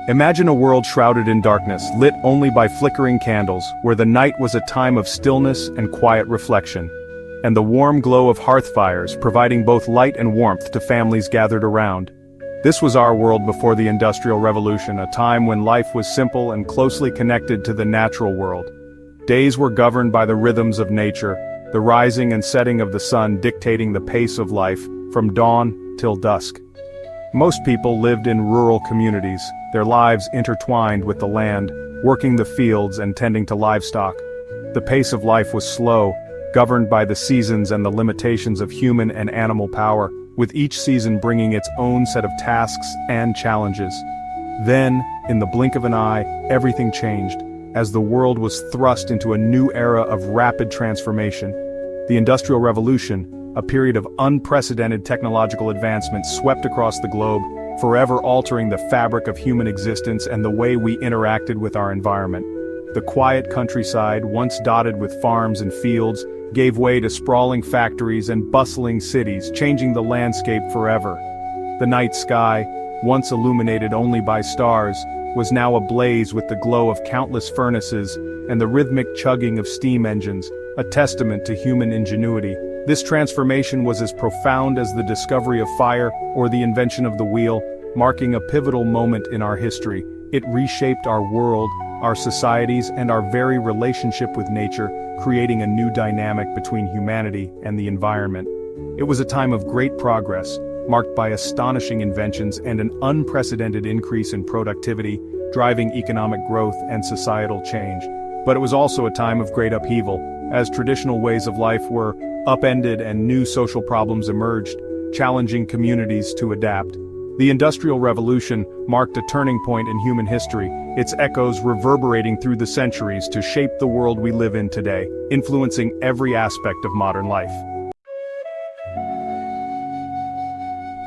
Imagine a world shrouded in darkness, lit only by flickering candles, where the night was a time of stillness and quiet reflection, and the warm glow of hearth fires providing both light and warmth to families gathered around. This was our world before the Industrial Revolution, a time when life was simple and closely connected to the natural world. Days were governed by the rhythms of nature, the rising and setting of the sun dictating the pace of life, from dawn till dusk. Most people lived in rural communities, their lives intertwined with the land, working the fields and tending to livestock. The pace of life was slow, governed by the seasons and the limitations of human and animal power, with each season bringing its own set of tasks and challenges. Then, in the blink of an eye, everything changed, as the world was thrust into a new era of rapid transformation. The Industrial Revolution, a period of unprecedented technological advancement, swept across the globe, forever altering the fabric of human existence and the way we interacted with our environment. The quiet countryside, once dotted with farms and fields, gave way to sprawling factories and bustling cities, changing the landscape forever. The night sky, once illuminated only by stars, was now ablaze with the glow of countless furnaces and the rhythmic chugging of steam engines, a testament to human ingenuity. This transformation was as profound as the discovery of fire or the invention of the wheel, marking a pivotal moment in our history. It reshaped our world, our societies, and our very relationship with nature, creating a new dynamic between humanity and the environment. It was a time of great progress, marked by astonishing inventions and an unprecedented increase in productivity, driving economic growth and societal change. But it was also a time of great upheaval, as traditional ways of life were upended and new social problems emerged, challenging communities to adapt. The Industrial Revolution marked a turning point in human history, its echoes reverberating through the centuries to shape the world we live in today, influencing every aspect of modern life.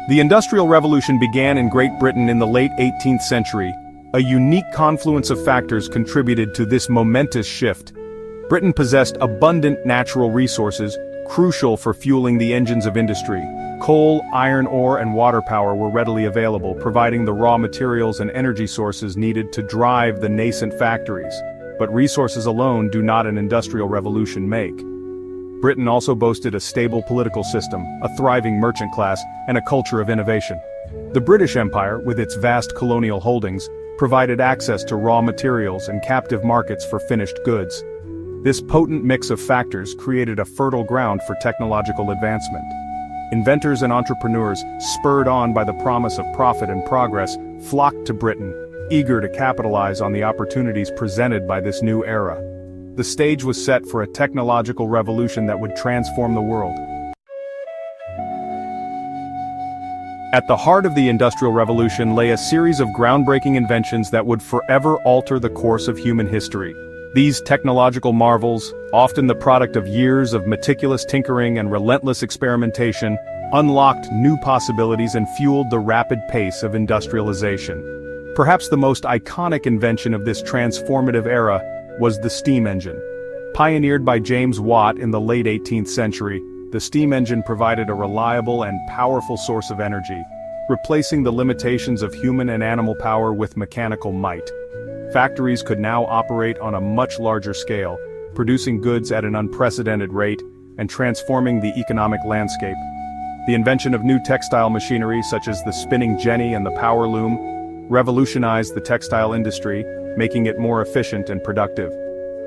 The Industrial Revolution began in Great Britain in the late 18th century. A unique confluence of factors contributed to this momentous shift. Britain possessed abundant natural resources, crucial for fueling the engines of industry. Coal, iron ore, and water power were readily available, providing the raw materials and energy sources needed to drive the nascent factories. But resources alone do not an industrial revolution make. Britain also boasted a stable political system, a thriving merchant class, and a culture of innovation. The British Empire, with its vast colonial holdings, provided access to raw materials and captive markets for finished goods. This potent mix of factors created a fertile ground for technological advancement. Inventors and entrepreneurs, spurred on by the promise of profit and progress, flocked to Britain, eager to capitalize on the opportunities presented by this new era. The stage was set for a technological revolution that would transform the world. At the heart of the Industrial Revolution lay a series of groundbreaking inventions that would forever alter the course of human history. These technological marvels, often the product of years of meticulous tinkering and relentless experimentation, unlocked new possibilities and fueled the rapid pace of industrialization. Perhaps the most iconic invention of this transformative era was the steam engine. Pioneered by James Watt in the late 18th century, the steam engine provided a reliable and powerful source of energy, replacing the limitations of human and animal power with mechanical might. Factories could now operate on a much larger scale, producing goods at an unprecedented rate and transforming the economic landscape. The invention of new textile machinery such as the spinning jenny and the power loom revolutionized the textile industry, making it more efficient and productive.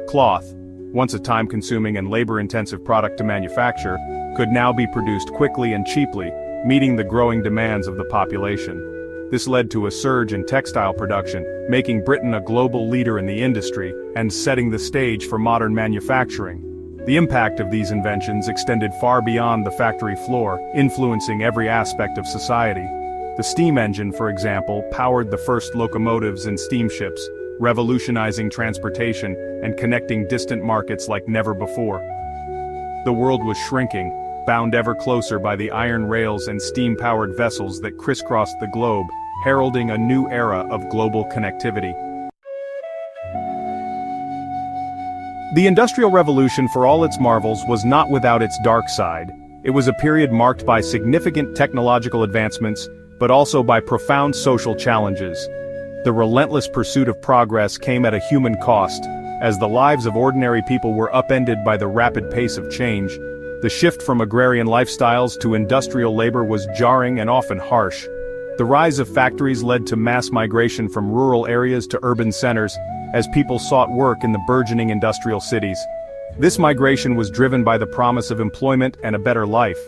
Cloth, once a time-consuming and labor-intensive product to manufacture, could now be produced quickly and cheaply, meeting the growing demands of the population. This led to a surge in textile production, making Britain a global leader in the industry and setting the stage for modern manufacturing. The impact of these inventions extended far beyond the factory floor, influencing every aspect of society. The steam engine, for example, powered the first locomotives and steamships, revolutionizing transportation and connecting distant markets like never before. The world was shrinking, bound ever closer by the iron rails and steam-powered vessels that crisscrossed the globe, heralding a new era of global connectivity. The Industrial Revolution, for all its marvels, was not without its dark side. It was a period marked by significant technological advancements, but also by profound social challenges. The relentless pursuit of progress came at a human cost, as the lives of ordinary people were upended by the rapid pace of change. The shift from agrarian lifestyles to industrial labor was jarring and often harsh. The rise of factories led to mass migration from rural areas to urban centers, as people sought work in the burgeoning industrial cities. This migration was driven by the promise of employment and a better life.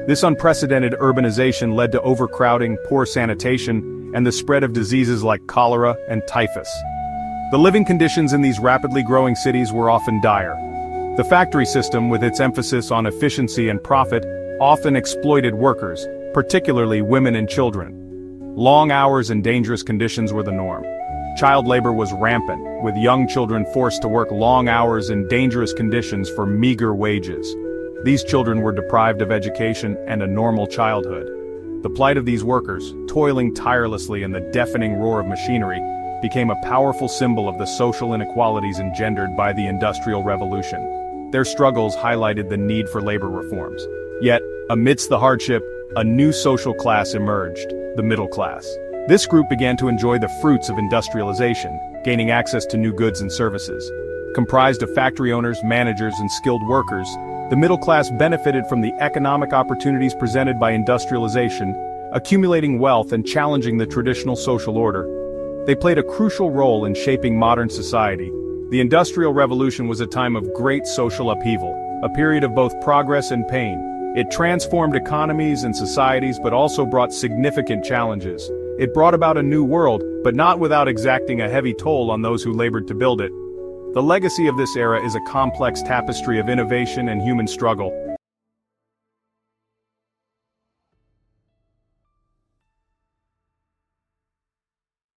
This unprecedented urbanization led to overcrowding, poor sanitation, and the spread of diseases like cholera and typhus. The living conditions in these rapidly growing cities were often dire. The factory system, with its emphasis on efficiency and profit, often exploited workers, particularly women and children. Long hours and dangerous conditions were the norm. Child labor was rampant, with young children forced to work long hours in dangerous conditions for meager wages. These children were deprived of education and a normal childhood. The plight of these workers, toiling tirelessly in the deafening roar of machinery, became a powerful symbol of the social inequalities engendered by the Industrial Revolution. Their struggles highlighted the need for labor reforms. Yet, amidst the hardship, a new social class emerged, the middle class. This group began to enjoy the fruits of industrialization, gaining access to new goods and services. Comprised of factory owners, managers, and skilled workers, the middle class benefited from the economic opportunities presented by industrialization, accumulating wealth and challenging the traditional social order. They played a crucial role in shaping modern society. The Industrial Revolution was a time of great social upheaval, a period of both progress and pain. It transformed economies and societies but also brought significant challenges. It brought about a new world, but not without exacting a heavy toll on those who labored to build it. The legacy of this era is a complex tapestry of innovation and human struggle.